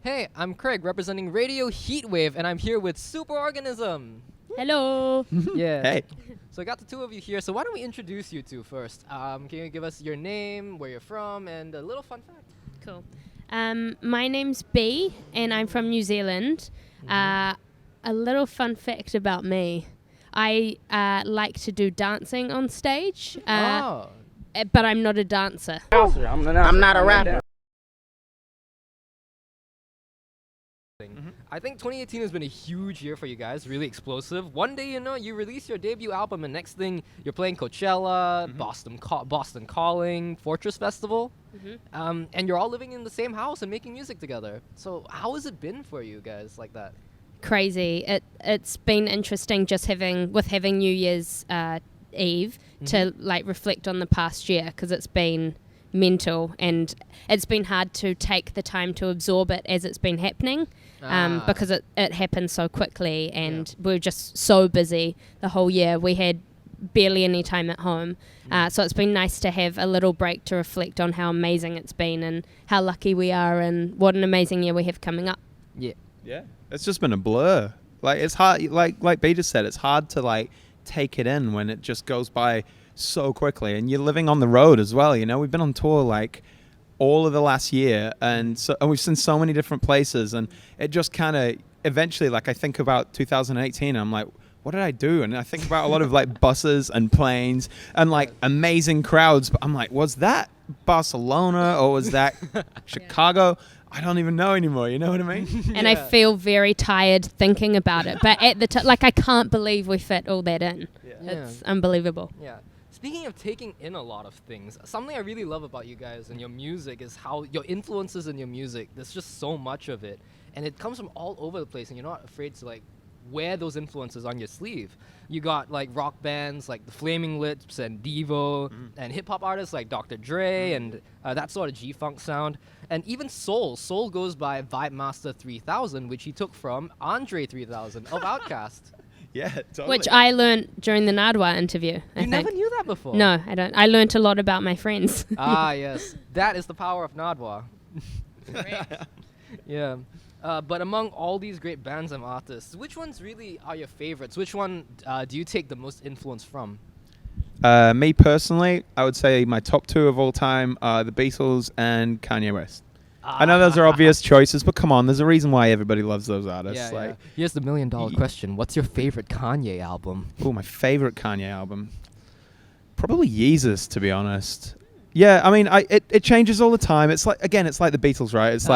Hey, I'm Craig representing Radio Heatwave, and I'm here with Superorganism. Hello. Yeah. Hey. So I got the two of you here. So why don't we introduce you two first? Can you give us your name, where you're from, and a little fun fact? Cool. My name's B, and I'm from New Zealand. A little fun fact about me. I like to do dancing on stage, but I'm not a dancer. I'm not a rapper. I think 2018 has been a huge year for you guys, really explosive. One day, you release your debut album, and next thing, you're playing Coachella, Boston Calling, Fortress Festival, and you're all living in the same house and making music together. So how has it been for you guys like that? Crazy. It's been interesting just having New Year's Eve to reflect on the past year, because it's been mental and it's been hard to take the time to absorb it as it's been happening, because it happened so quickly, and we were just so busy the whole year. We had barely any time at home, so it's been nice to have a little break to reflect on how amazing it's been and how lucky we are and what an amazing year we have coming up. Yeah, it's just been a blur. Like, it's hard, like B just said, it's hard to take it in when it just goes by so quickly, and you're living on the road as well. We've been on tour all of the last year, and we've seen so many different places, and it just kind of eventually, I think about 2018, and I'm like, what did I do? And I think about a lot of buses and planes and amazing crowds, but I'm like, was that Barcelona or was that Chicago? I don't even know anymore, you know what I mean? And I feel very tired thinking about it, but at the time, I can't believe we fit all that in. It's unbelievable. Yeah. Speaking of taking in a lot of things, something I really love about you guys and your music is how your influences in your music, there's just so much of it. And it comes from all over the place, and you're not afraid to wear those influences on your sleeve. You got rock bands like the Flaming Lips and Devo, and hip-hop artists like Dr. Dre, and that sort of G-funk sound. And even soul. Soul goes by Vibe Master 3000, which he took from Andre 3000 of Outkast. Yeah, totally. Which I learned during the Nardwar interview. You never knew that before? No, I don't. I learned a lot about my friends. Yes. That is the power of Nardwar. Yeah. But among all these great bands and artists, which ones really are your favorites? Which one do you take the most influence from? Me personally, I would say my top two of all time are the Beatles and Kanye West. I know those are obvious choices, but come on, there's a reason why everybody loves those artists. Yeah. Here's the $1 million question. What's your favorite Kanye album? Oh, my favorite Kanye album? Probably Yeezus, to be honest. Yeah, I mean, it changes all the time. It's like the Beatles, right? It's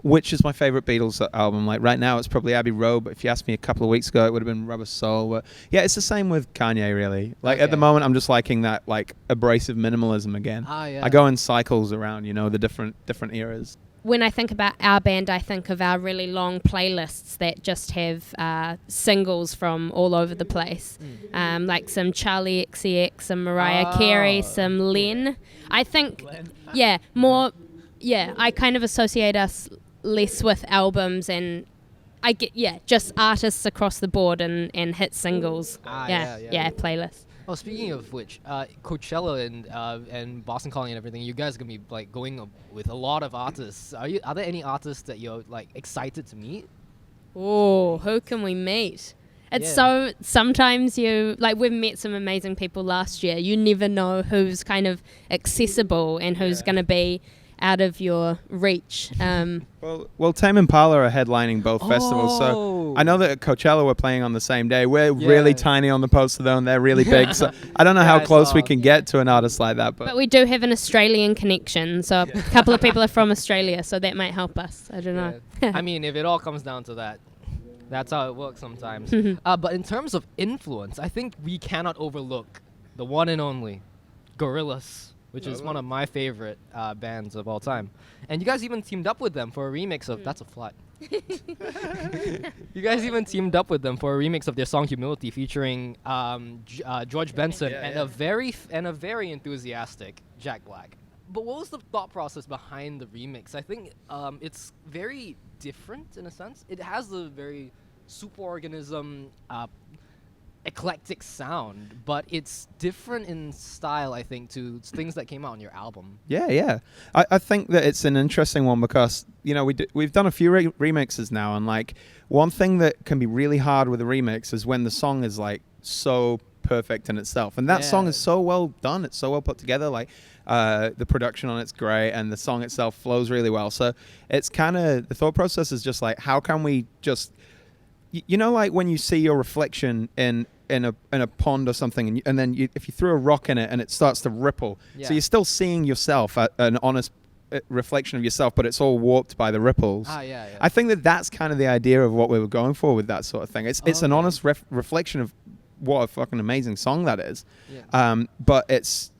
which is my favorite Beatles album? Right now, it's probably Abbey Road, but if you asked me a couple of weeks ago, it would have been Rubber Soul. But yeah, it's the same with Kanye, really. At the moment, I'm just liking that abrasive minimalism again. I go in cycles around, the different eras. When I think about our band, I think of our really long playlists that just have singles from all over the place. Like some Charlie XCX, some Mariah Carey, some Len. I think, I kind of associate us less with albums, and I get, just artists across the board and hit singles. Playlists. Oh, speaking of which, Coachella and Boston Calling and everything, you guys are gonna be going with a lot of artists. Are there any artists that you're excited to meet? Oh, who can we meet? It's so, sometimes we've met some amazing people last year. You never know who's kind of accessible and who's going to be out of your reach. Well, Tame Impala are headlining both festivals, so I know that at Coachella we're playing on the same day. We're really tiny on the poster though, and they're really big, so I don't know how close we can get to an artist like that. But we do have an Australian connection, so a couple of people are from Australia, so that might help us. I don't know. I mean, if it all comes down to that, that's how it works sometimes. But in terms of influence, I think we cannot overlook the one and only Gorillaz, which is one of my favorite bands of all time. And you guys even teamed up with them for a remix of... That's a flat. You guys even teamed up with them for a remix of their song Humility, featuring George Benson and a very enthusiastic Jack Black. But what was the thought process behind the remix? I think it's very different in a sense. It has the very Superorganism eclectic sound, but it's different in style, I think, to things that came out on your album. Yeah. I think that it's an interesting one because, you know, we've done a few remixes now, and like one thing that can be really hard with a remix is when the song is like so perfect in itself, and that song is so well done, it's so well put together, like the production on it's great, and the song itself flows really well. So it's kind of, the thought process is just like, how can we just, you know, like when you see your reflection in a pond or something, and then if you throw a rock in it and it starts to ripple, so you're still seeing yourself, an honest reflection of yourself, but it's all warped by the ripples. I think that that's kind of the idea of what we were going for with that sort of thing. It's an honest reflection of what a fucking amazing song that is. But it's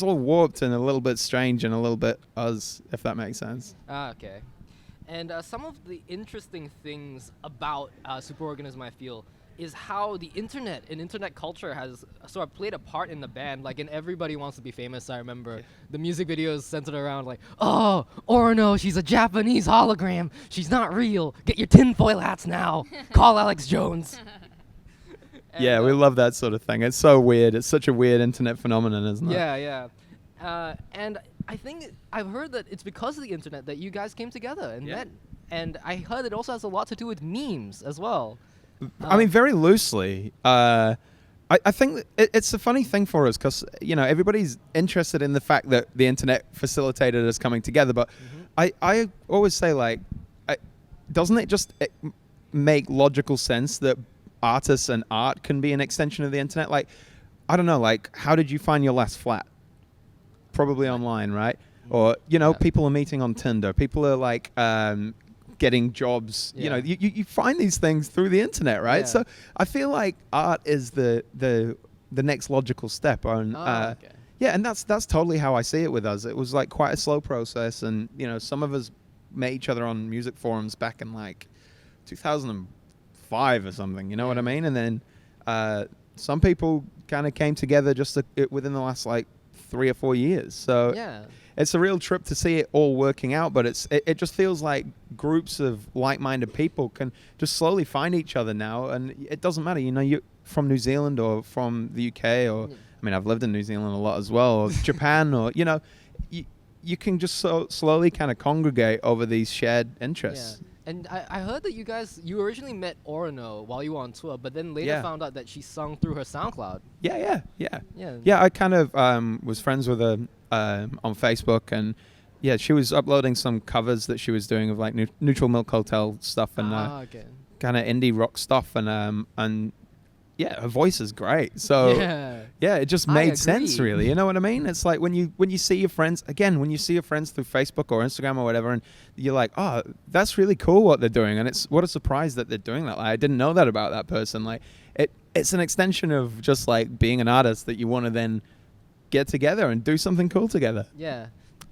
all warped and a little bit strange and a little bit us, if that makes sense. Okay. And some of the interesting things about Superorganism, I feel, is how the internet and internet culture has sort of played a part in the band. Like in Everybody Wants to Be Famous, I remember the music videos centered around like, oh, Orono, she's a Japanese hologram. She's not real. Get your tinfoil hats now. Call Alex Jones. Yeah, we love that sort of thing. It's so weird. It's such a weird internet phenomenon, isn't it? Yeah. And I think I've heard that it's because of the internet that you guys came together and met. And I heard it also has a lot to do with memes as well. I mean, very loosely. I think it's a funny thing for us because, you know, everybody's interested in the fact that the internet facilitated us coming together. But I always say, like, doesn't it just make logical sense that artists and art can be an extension of the internet? Like, I don't know, like, how did you find your last flat? Probably online, right? Or, you know, people are meeting on Tinder. People are like getting jobs. You know, you find these things through the internet, right? So I feel like art is the next logical step. And and that's totally how I see it with us. It was like quite a slow process, and you know, some of us met each other on music forums back in like 2005 or something. You know what I mean? And then some people kind of came together just within the last like 3 or 4 years. So it's a real trip to see it all working out, but it just feels like groups of like-minded people can just slowly find each other now, and it doesn't matter, you know, you're from New Zealand or from the UK, or I mean, I've lived in New Zealand a lot as well, or Japan, or, you know, you can just so slowly kind of congregate over these shared interests. And I heard that you originally met Orono while you were on tour, but then later found out that she sung through her SoundCloud. Yeah, I kind of was friends with her on Facebook, and she was uploading some covers that she was doing of like Neutral Milk Hotel stuff and kind of indie rock stuff, and her voice is great. So it just made sense, really. You know what I mean? It's like when you see your friends when you see your friends through Facebook or Instagram or whatever, and you're like, oh, that's really cool what they're doing, and it's what a surprise that they're doing that. Like, I didn't know that about that person. Like, it's an extension of just like being an artist that you want to then get together and do something cool together.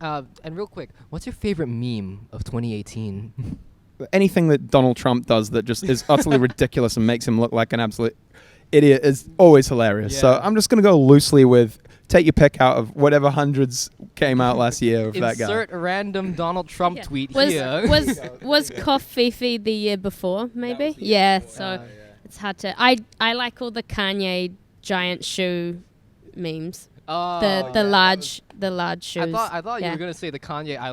And real quick, what's your favorite meme of 2018? Anything that Donald Trump does that just is utterly ridiculous and makes him look like an absolute idiot is always hilarious. So I'm just going to go loosely with, take your pick out of whatever hundreds came out last year of that guy. Insert a random Donald Trump tweet here. Was Kofifi the year before, maybe? So it's hard to... I like all the Kanye giant shoe memes. The large shoes. I thought you were gonna say the Kanye I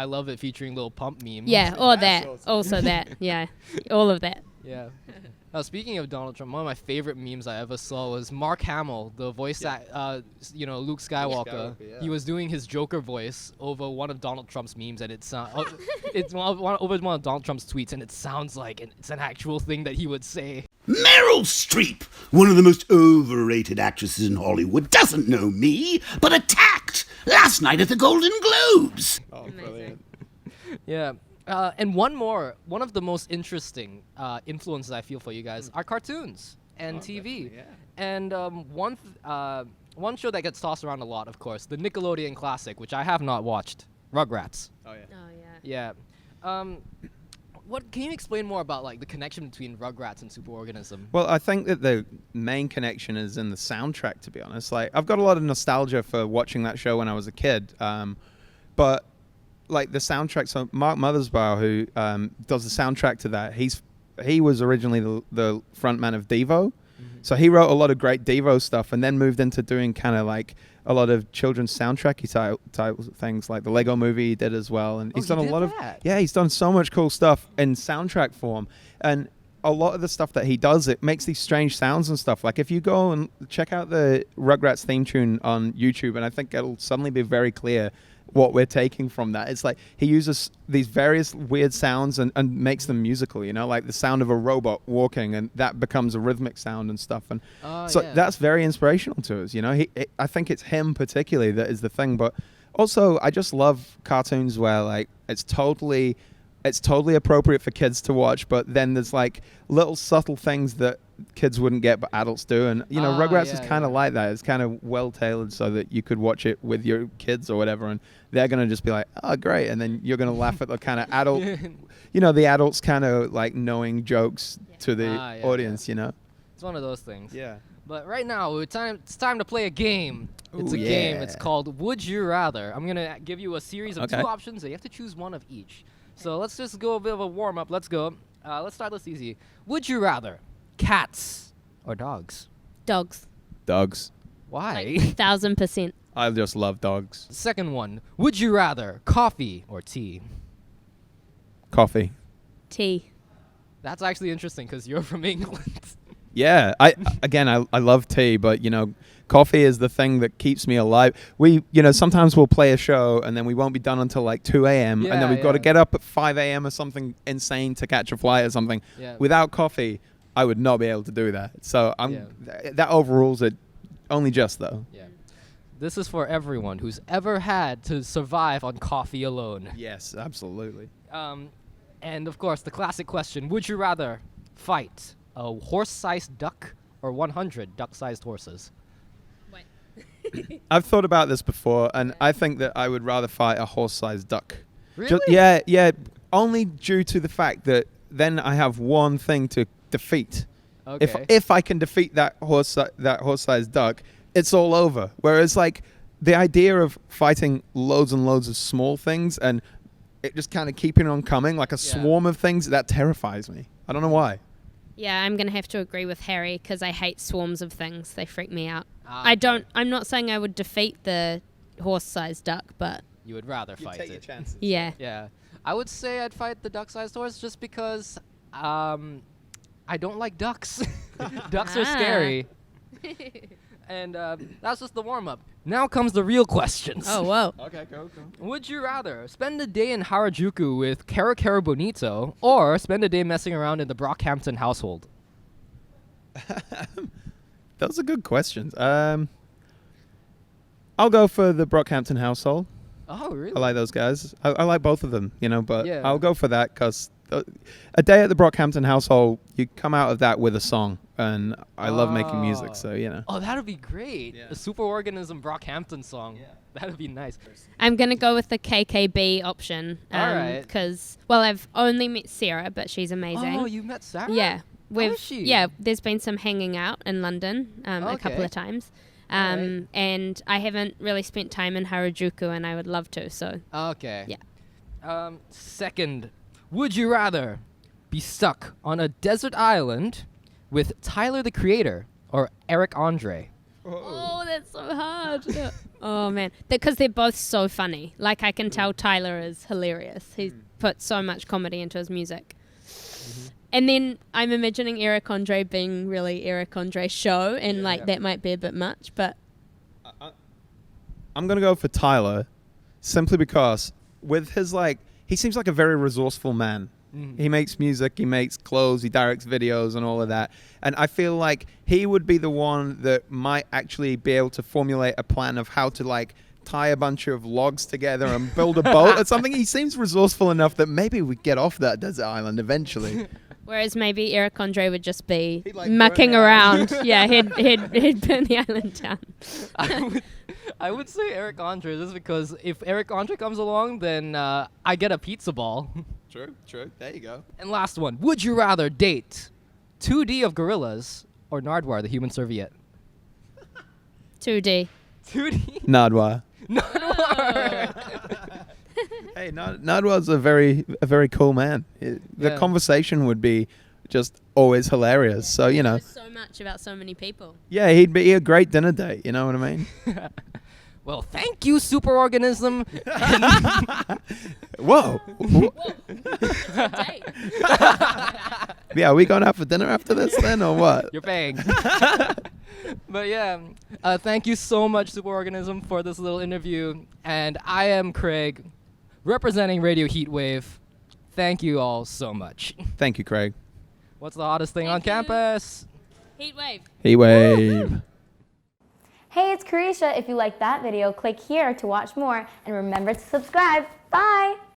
love it featuring Lil Pump meme. Yeah, or that. Also that. Yeah, all of that. Yeah. Speaking of Donald Trump, one of my favorite memes I ever saw was Mark Hamill, the voice that Luke Skywalker. He was doing his Joker voice over one of Donald Trump's memes, and it's over one of Donald Trump's tweets, and it sounds like it's an actual thing that he would say. Meryl Streep, one of the most overrated actresses in Hollywood, doesn't know me, but attacked last night at the Golden Globes. Oh, brilliant. Yeah. And one of the most interesting influences I feel for you guys are cartoons and TV. And one show that gets tossed around a lot, of course, the Nickelodeon classic, which I have not watched, Rugrats. Yeah. What can you explain more about like the connection between Rugrats and Superorganism? Well, I think that the main connection is in the soundtrack, to be honest. Like, I've got a lot of nostalgia for watching that show when I was a kid, but like the soundtrack. So Mark Mothersbaugh, who does the soundtrack to that, he was originally the frontman of Devo. So he wrote a lot of great Devo stuff, and then moved into doing kind of like a lot of children's soundtracky type things, like the Lego Movie he did as well. And he's done a lot of he's done so much cool stuff in soundtrack form. And a lot of the stuff that he does, it makes these strange sounds and stuff. Like if you go and check out the Rugrats theme tune on YouTube, and I think it'll suddenly be very clear what we're taking from that. It's like he uses these various weird sounds and makes them musical, you know, like the sound of a robot walking, and that becomes a rhythmic sound and stuff. And that's very inspirational to us, you know. I think it's him particularly that is the thing. But also I just love cartoons where like it's totally appropriate for kids to watch, but then there's like little subtle things that kids wouldn't get but adults do. And you know, Rugrats is kind of like that. It's kind of well tailored so that you could watch it with your kids or whatever, and they're going to just be like, oh great, and then you're going to laugh at the kind of adult you know, the adults kind of like knowing jokes to the audience, you know. It's one of those things. Yeah. But right now it's time to play a game. It's a game. It's called Would You Rather. I'm going to give you a series of 2 options, and you have to choose one of each. So let's just go a bit of a warm-up. Let's go. Let's start this easy. Would you rather cats or dogs? Dogs. Dogs. Why? 1000%. I just love dogs. Second one. Would you rather coffee or tea? Coffee. Tea. That's actually interesting because you're from England. Yeah, I love tea, but you know, coffee is the thing that keeps me alive. Sometimes we'll play a show and then we won't be done until like 2 a.m. and then we've got to get up at 5 a.m. or something insane to catch a flight or something. Yeah. Without coffee, I would not be able to do that. So that overrules it only just though. Yeah. This is for everyone who's ever had to survive on coffee alone. Yes, absolutely. And of course, the classic question, would you rather fight a horse-sized duck or 100 duck-sized horses? I've thought about this before, and I think that I would rather fight a horse-sized duck. Really? Yeah, only due to the fact that then I have one thing to defeat. Okay. If I can defeat that horse-sized duck, it's all over. Whereas, like, the idea of fighting loads and loads of small things and it just kind of keeping on coming, like a swarm of things, that terrifies me. I don't know why. Yeah, I'm going to have to agree with Harry because I hate swarms of things. They freak me out. I'm not saying I would defeat the horse-sized duck, but... You would rather fight take it. Your chances. Yeah. Yeah. I would say I'd fight the duck-sized horse just because I don't like ducks. Ducks are scary. And that's just the warm-up. Now comes the real questions. Oh, whoa. Okay, go. Would you rather spend a day in Harajuku with Kara Kara Bonito or spend a day messing around in the Brockhampton household? Those are good questions. I'll go for the Brockhampton household. Oh, really? I like those guys. I like both of them, you know, but I'll go for that because a day at the Brockhampton household, you come out of that with a song, and I love making music, so, you know. Oh, that would be great. Yeah. A Superorganism Brockhampton song. Yeah. That would be nice. I'm going to go with the KKB option. All right. Because, I've only met Sarah, but she's amazing. Oh, you met Sarah? Yeah. How is she? Yeah, there's been some hanging out in London a couple of times. And I haven't really spent time in Harajuku, and I would love to, so. Okay. Yeah. Second, would you rather be stuck on a desert island with Tyler, the Creator, or Eric Andre? Oh, that's so hard. Oh, man. Because they're both so funny. Like, I can tell Tyler is hilarious. He put so much comedy into his music. Mm-hmm. And then I'm imagining Eric Andre being really Eric Andre's show, and, that might be a bit much, but... I'm going to go for Tyler, simply because with his, he seems like a very resourceful man. Mm. He makes music, he makes clothes, he directs videos and all of that. And I feel like he would be the one that might actually be able to formulate a plan of how to, tie a bunch of logs together and build a boat or something. He seems resourceful enough that maybe we get off that desert island eventually. Whereas maybe Eric Andre would just be mucking around. Yeah, he'd burn the island down. I would say Eric Andre just because if Eric Andre comes along, then I get a pizza ball. True. There you go. And last one. Would you rather date 2D of gorillas or Nardwuar, the human serviette? 2D. 2D? Nardwuar. Nardwuar! Hey, Nardwuar's a very cool man. The conversation would be just always hilarious. So, you know. So much about so many people. Yeah, he'd be a great dinner date. You know what I mean? Well, thank you, Superorganism. Whoa. Yeah, are we going out for dinner after this then, or what? You're paying. But yeah, thank you so much, Superorganism, for this little interview. And I am Craig, representing Radio Heatwave. Thank you all so much. Thank you, Craig. What's the hottest thing on Thank you. campus? Heatwave. Heatwave. Hey, it's Carisha. If you liked that video, click here to watch more. And remember to subscribe. Bye!